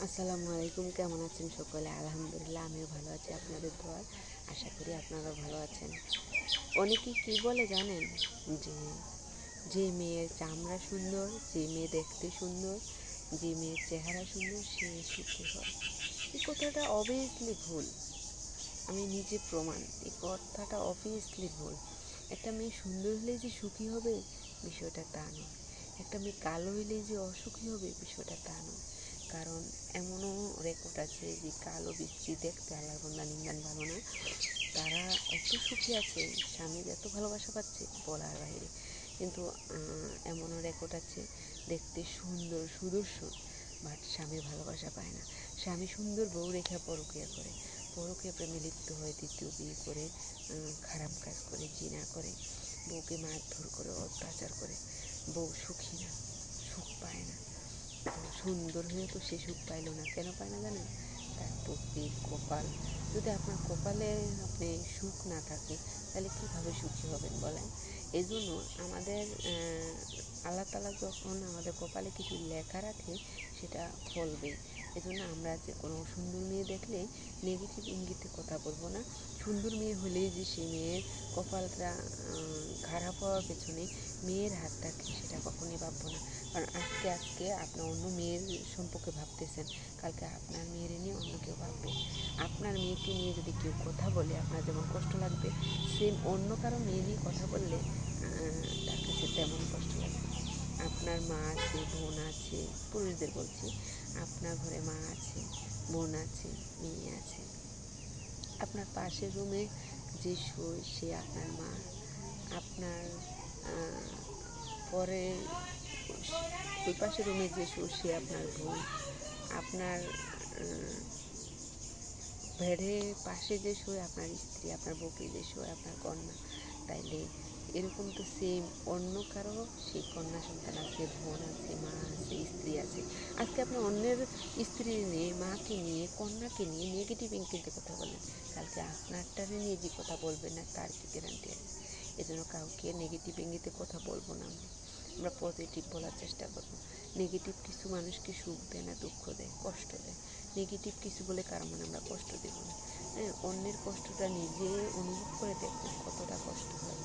আসসালামু আলাইকুম, কেমন আছেন সকলে? আলহামদুলিল্লাহ, আমিও ভালো আছি আপনাদের দোয়ায়। আশা করি আপনারাও ভালো আছেন। অনেকেই কি বলে জানেন? যে যে মেয়ের চামড়া সুন্দর, যে মেয়ে দেখতে সুন্দর, যে মেয়ের চেহারা সুন্দর, সে সুখী হয়। এই কথাটা অবভিয়াসলি ভুল। আমি নিজে প্রমাণ। এই কথাটা অবভিয়াসলি ভুল। একটা মেয়ে সুন্দর হলেই যে সুখী হবে, বিষয়টা তা নয়। একটা মেয়ে কালো হলেই যে অসুখী হবে, বিষয়টা তা নয়। কারণ এমনও রেকর্ড আছে যে কালো বিশ্রী দেখতে আল্লাহর বান্দা নিন্দান ভালো না, তারা এত সুখী আছে, স্বামীর এত ভালোবাসা পাচ্ছে বলার বাইরে। কিন্তু এমনও রেকর্ড আছে দেখতে সুন্দর সুদর্শন, বাট স্বামীর ভালোবাসা পায় না। স্বামী সুন্দর বউ রেখা পরকিয়া করে, পরকীয়া প্রেমে লিপ্ত হয়, দ্বিতীয় বিয়ে করে, খারাপ কাজ করে, জিনা করে, বউকে মারধর করে, অত্যাচার করে। বউ সুখী না, সুখ পায় না। তো সুন্দর হয়ে তো সে সুখ পাইল না। কেন পায় না জানেন? তার তকদির, কপাল। যদি আপনার কপালে আপনি সুখ না থাকে, তাহলে কীভাবে সুখী হবেন বলেন? এই জন্য আমাদের আল্লাহ তাআলা যখন আমাদের কপালে কিছু লেখা রাখে, সেটা ফলবেই। এই জন্য আমরা যে কোনো সুন্দর মেয়ে দেখলে নেগেটিভ ইঙ্গিতে কথা বলবো না। সুন্দর মেয়ে হলেই যে সে মেয়ের কপালটা খারাপ হওয়ার পেছনে মেয়ের হাত থাকে, সেটা কখনই ভাববো না। কারণ আজকে আপনি অন্য মেয়ের সম্পর্কে ভাবতেছেন, কালকে আপনার মেয়ের নিয়ে অন্য কেউ ভাববে। আপনার মেয়েকে নিয়ে যদি কেউ কথা বলে, আপনার যেমন কষ্ট লাগবে, সেম অন্য কারো মেয়ে নিয়ে কথা বললে তার কাছে তেমন কষ্ট লাগবে। আপনার মা আছে, বোন আছে, পুরুষদের বলছি, আপনার ঘরে মা আছে, বোন আছে, মেয়ে আছে। আপনার পাশের রুমে যে শোয় সে আপনার মা। আপনার পরে ওই পাশের রুমে যে শোয় সে আপনার বোন। আপনার বেডের পাশে যে শোয় আপনার স্ত্রী, আপনার বুকে যে শোয় আপনার কন্যা। তাইলে এরকম তো সেম অন্য কারো সেই কন্যা সন্তান আছে, বোন আছে, মা আছে, স্ত্রী আছে। আজকে আপনি অন্যের স্ত্রী নিয়ে, মাকে নিয়ে, কন্যাকে নিয়ে নেগেটিভ ইঙ্গিতে কথা বলেন, কালকে আপনারটারে নিয়ে যে কথা বলবেন না, তার কি গ্যারান্টি আছে? এজন্য কাউকে নেগেটিভ ইঙ্গিতে কথা বলবো না। আমরা পজিটিভ বলার চেষ্টা করব। নেগেটিভ কিছু মানুষকে সুখ দেয় না, দুঃখ দেয়, কষ্ট দেয়। নেগেটিভ কিছু বলে কারো মনে আমরা কষ্ট দেব না। হ্যাঁ, অন্যের কষ্টটা নিজে অনুভব করে দেখবেন কতটা কষ্ট হয়।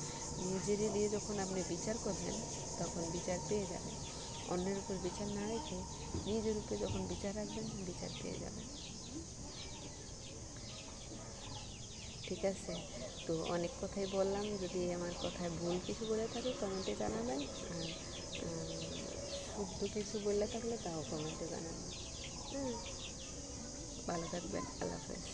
নিজের নিয়ে যখন আপনি বিচার করবেন, তখন বিচার পেয়ে যাবেন। অন্যের উপর বিচার না রেখে নিজের উপরে যখন বিচার রাখবেন, বিচার পেয়ে যাবেন। ঠিক আছে? তো অনেক কথাই বললাম। যদি আমার কথায় ভুল কিছু বলে থাকি, কমেন্টে জানাবেন। আর শুদ্ধ কিছু বললে থাকলে তাও কমেন্টে জানাবেন। হ্যাঁ, ভালো থাকবেন। আল্লাহ হাফেজ।